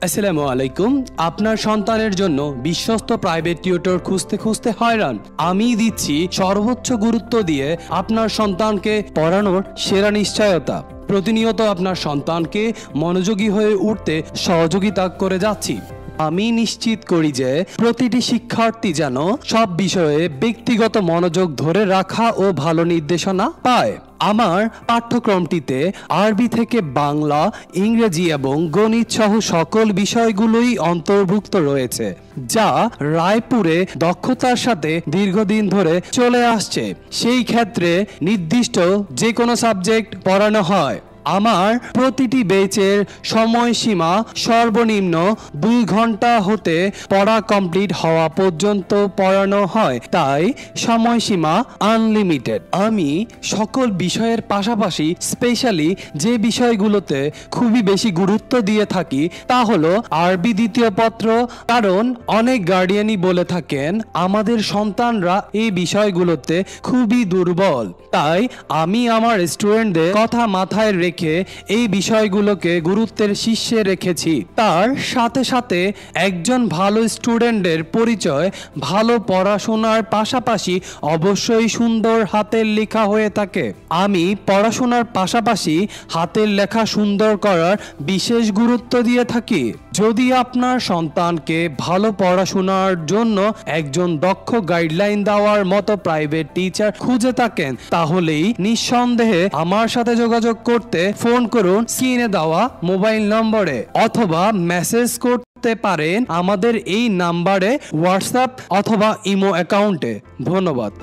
আসসালামু আলাইকুম। আপনার সন্তানের জন্য বিশ্বস্ত প্রাইভেট টিউটর খুঁজতে খুঁজতে হয়রান? আমি দিচ্ছি সর্বোচ্চ গুরুত্ব দিয়ে আপনার সন্তানকে পড়ানোর সেরা নিশ্চয়তা। প্রতিনিয়ত আপনার সন্তানকে মনোযোগী হয়ে উঠতে সহযোগিতা করে যাচ্ছি। আমি নিশ্চিত করি যে প্রতিটি শিক্ষার্থী যেন সব বিষয়ে ব্যক্তিগত মনোযোগ ধরে রাখা ও ভালো নির্দেশনা পায়। আমার পাঠ্যক্রমটিতে আরবি থেকে বাংলা, ইংরেজি এবং গণিত সহ সকল বিষয়গুলোই অন্তর্ভুক্ত রয়েছে, যা রায়পুরে দক্ষতার সাথে দীর্ঘদিন ধরে চলে আসছে। সেই ক্ষেত্রে নির্দিষ্ট যে কোনো সাবজেক্ট পড়ানো হয়। আমার প্রতিটি ব্যাচের সময়সীমা সর্বনিম্ন 2 ঘন্টা হতে পড়া কমপ্লিট হওয়া পর্যন্ত পড়ানো হয়, তাই সময়সীমা আনলিমিটেড। আমি সকল বিষয়ের পাশাপাশি স্পেশালি যে বিষয়গুলোতে খুবই বেশি গুরুত্ব দিয়ে থাকি তা হলো আরবি দ্বিতীয় পত্র, কারণ অনেক গার্ডিয়ানই বলে থাকেন আমাদের সন্তানরা এই বিষয়গুলোতে খুবই দুর্বল। তাই আমি আমার স্টুডেন্টদের কথা মাথায় রেখে এই বিষয়গুলোকে গুরুত্বের শীর্ষে রেখেছি। তার সাথে সাথে একজন ভালো স্টুডেন্টের পরিচয় ভালো পড়াশোনার পাশাপাশি অবশ্যই সুন্দর হাতের লেখা হয়ে থাকে। আমি পড়াশোনার পাশাপাশি হাতের লেখা সুন্দর করার বিশেষ গুরুত্ব দিয়ে থাকি। যদি আপনার সন্তানকে ভালো পড়াশোনার জন্য একজন দক্ষ গাইডলাইন দেওয়ার মতো প্রাইভেট টিচার খুঁজে থাকেন, তাহলেই নিঃসন্দেহে আমার সাথে যোগাযোগ করতে ফোন করুন স্ক্রিনে দেওয়া মোবাইল নম্বরে, অথবা মেসেজ করতে পারেন আমাদের এই নাম্বারে হোয়াটসঅ্যাপ অথবা ইমো অ্যাকাউন্টে। ধন্যবাদ।